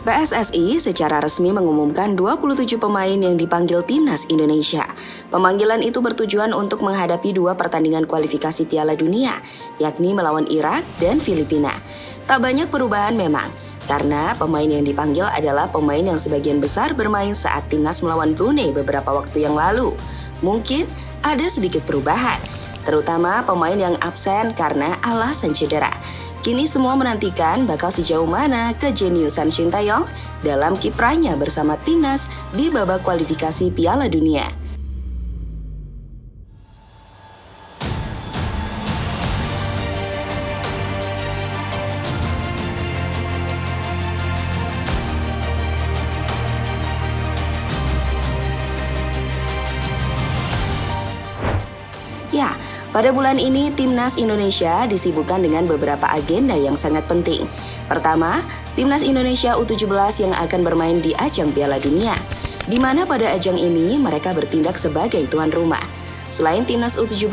PSSI secara resmi mengumumkan 27 pemain yang dipanggil Timnas Indonesia. Pemanggilan itu bertujuan untuk menghadapi 2 pertandingan kualifikasi Piala Dunia, yakni melawan Irak dan Filipina. Tak banyak perubahan memang, karena pemain yang dipanggil adalah pemain yang sebagian besar bermain saat Timnas melawan Brunei beberapa waktu yang lalu. Mungkin ada sedikit perubahan, terutama pemain yang absen karena alasan cedera. Kini semua menantikan bakal sejauh mana kejeniusan Shin Tae-yong dalam kiprahnya bersama Timnas di babak kualifikasi Piala Dunia. Ya, pada bulan ini Timnas Indonesia disibukkan dengan beberapa agenda yang sangat penting. Pertama, Timnas Indonesia U17 yang akan bermain di ajang Piala Dunia, di mana pada ajang ini mereka bertindak sebagai tuan rumah. Selain Timnas U17,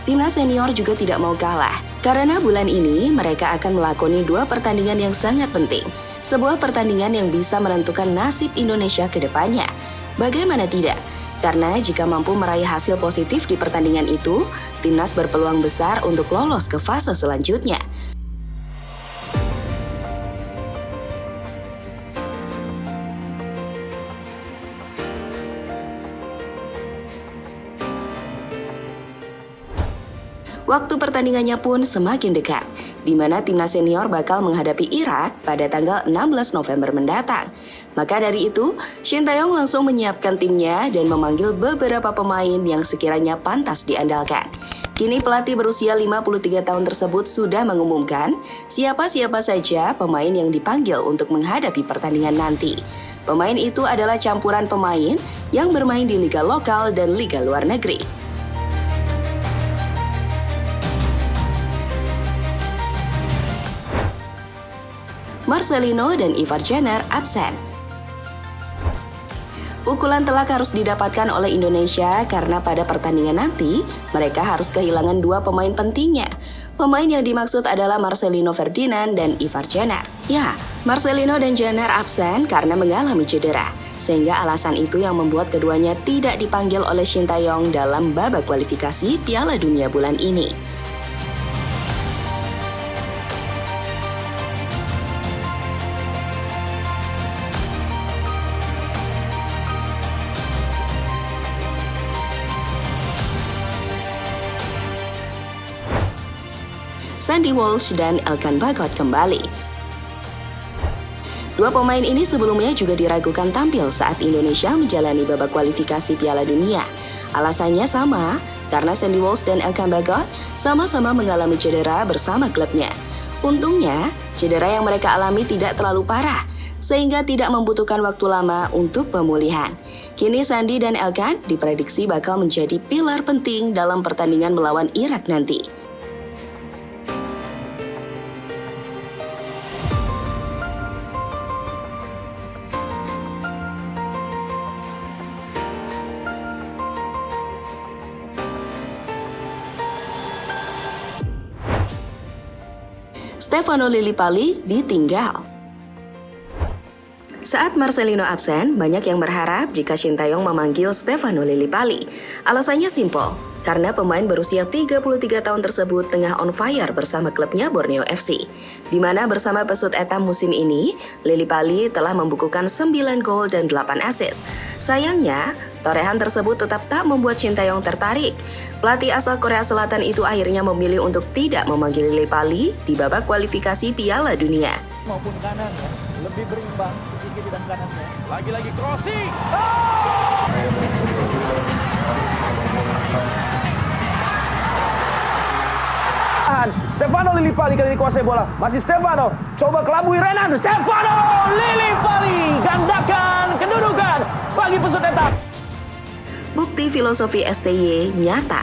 Timnas Senior juga tidak mau kalah. Karena bulan ini mereka akan melakoni 2 pertandingan yang sangat penting. Sebuah pertandingan yang bisa menentukan nasib Indonesia ke depannya. Bagaimana tidak? Karena jika mampu meraih hasil positif di pertandingan itu, Timnas berpeluang besar untuk lolos ke fase selanjutnya. Waktu pertandingannya pun semakin dekat, di mana Timnas Senior bakal menghadapi Irak pada tanggal 16 November mendatang. Maka dari itu, Shin Tae-yong langsung menyiapkan timnya dan memanggil beberapa pemain yang sekiranya pantas diandalkan. Kini pelatih berusia 53 tahun tersebut sudah mengumumkan siapa-siapa saja pemain yang dipanggil untuk menghadapi pertandingan nanti. Pemain itu adalah campuran pemain yang bermain di liga lokal dan liga luar negeri. Marcelino dan Ivar Jenner absen. Pukulan telak harus didapatkan oleh Indonesia karena pada pertandingan nanti mereka harus kehilangan 2 pemain pentingnya. Pemain yang dimaksud adalah Marcelino Ferdinand dan Ivar Jenner. Ya, Marcelino dan Jenner absen karena mengalami cedera, sehingga alasan itu yang membuat keduanya tidak dipanggil oleh Shin Tae-yong dalam babak kualifikasi Piala Dunia bulan ini. Sandy Walsh dan Elkan Bagot kembali. 2 pemain ini sebelumnya juga diragukan tampil saat Indonesia menjalani babak kualifikasi Piala Dunia. Alasannya sama, karena Sandy Walsh dan Elkan Bagot sama-sama mengalami cedera bersama klubnya. Untungnya, cedera yang mereka alami tidak terlalu parah, sehingga tidak membutuhkan waktu lama untuk pemulihan. Kini Sandy dan Elkan diprediksi bakal menjadi pilar penting dalam pertandingan melawan Irak nanti. Stefano Lillipali ditinggal. Saat Marcelino absen, banyak yang berharap jika Shin Tae-yong memanggil Stefano Lillipali. Alasannya simpel, karena pemain berusia 33 tahun tersebut tengah on fire bersama klubnya Borneo FC. Di mana bersama pesut etam musim ini, Lillipali telah membukukan 9 gol dan 8 assist. Sayangnya, torehan tersebut tetap tak membuat Shin Tae-yong tertarik. Pelatih asal Korea Selatan itu akhirnya memilih untuk tidak memanggil Lillipali di babak kualifikasi Piala Dunia. Maupun kanan ya, lebih berimbang sisi kiri dan kanannya. Lagi-lagi crossing. Stefano Lillipali kali ini kuasai bola. Masih Stefano, coba kelabui Renan. Stefano Lillipali gandakan kedudukan bagi pesut etam. Bukti filosofi STY nyata.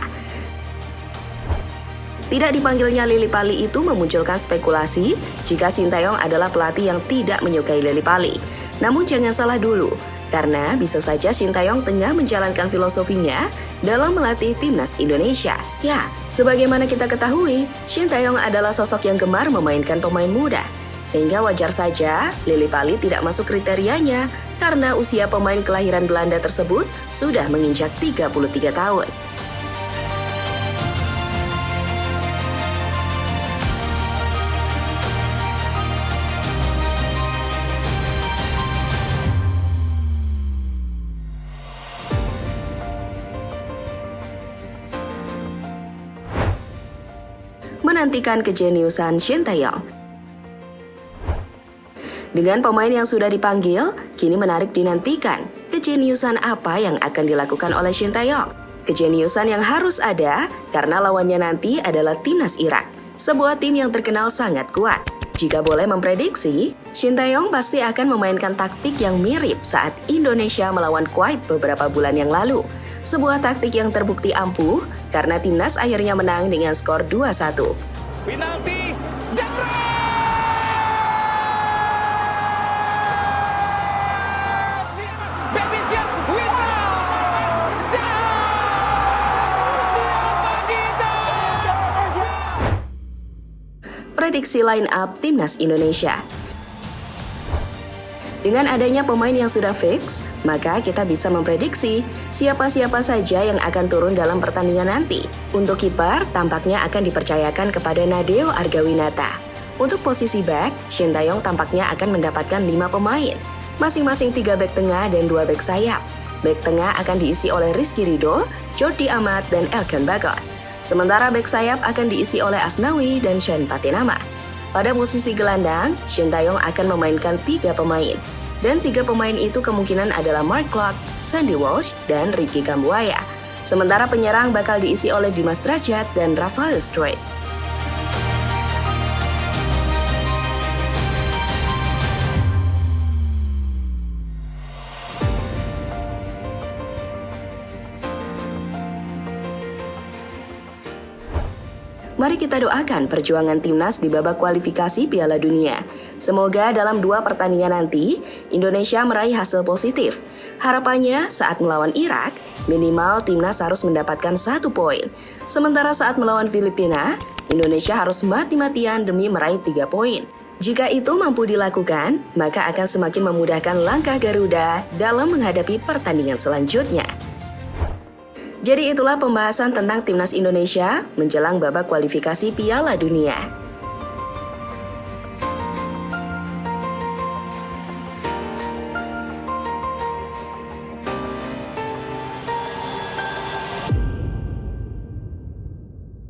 Tidak dipanggilnya Lillipali itu memunculkan spekulasi jika Shin Tae-yong adalah pelatih yang tidak menyukai Lillipali. Namun jangan salah dulu, karena bisa saja Shin Tae-yong tengah menjalankan filosofinya dalam melatih Timnas Indonesia. Ya, sebagaimana kita ketahui, Shin Tae-yong adalah sosok yang gemar memainkan pemain muda. Sehingga wajar saja Lily Pali tidak masuk kriterianya karena usia pemain kelahiran Belanda tersebut sudah menginjak 33 tahun. Menantikan kejeniusan Shin Tae-yong. Dengan pemain yang sudah dipanggil, kini menarik dinantikan kejeniusan apa yang akan dilakukan oleh Shin Tae-yong. Kejeniusan yang harus ada karena lawannya nanti adalah timnas Irak, sebuah tim yang terkenal sangat kuat. Jika boleh memprediksi, Shin Tae-yong pasti akan memainkan taktik yang mirip saat Indonesia melawan Kuwait beberapa bulan yang lalu. Sebuah taktik yang terbukti ampuh karena timnas akhirnya menang dengan skor 2-1. Penalti, Jepret! Baby siap, Wita! Prediksi line up timnas Indonesia. Dengan adanya pemain yang sudah fix, maka kita bisa memprediksi siapa-siapa saja yang akan turun dalam pertandingan nanti. Untuk kiper, tampaknya akan dipercayakan kepada Nadeo Argawinata. Untuk posisi back, Shin Tae-yong tampaknya akan mendapatkan 5 pemain, masing-masing 3 back tengah dan 2 back sayap. Back tengah akan diisi oleh Rizky Ridho, Jordi Amat, dan Elkan Bagot. Sementara back sayap akan diisi oleh Asnawi dan Shen Patinama. Pada posisi gelandang, Shin Tae-yong akan memainkan 3 pemain. Dan 3 pemain itu kemungkinan adalah Mark Klok, Sandy Walsh, dan Ricky Kambuaya. Sementara penyerang bakal diisi oleh Dimas Derajat dan Rafael Struijk. Mari kita doakan perjuangan timnas di babak kualifikasi Piala Dunia. Semoga dalam 2 pertandingan nanti, Indonesia meraih hasil positif. Harapannya saat melawan Irak, minimal timnas harus mendapatkan 1 poin. Sementara saat melawan Filipina, Indonesia harus mati-matian demi meraih 3 poin. Jika itu mampu dilakukan, maka akan semakin memudahkan langkah Garuda dalam menghadapi pertandingan selanjutnya. Jadi itulah pembahasan tentang timnas Indonesia menjelang babak kualifikasi Piala Dunia.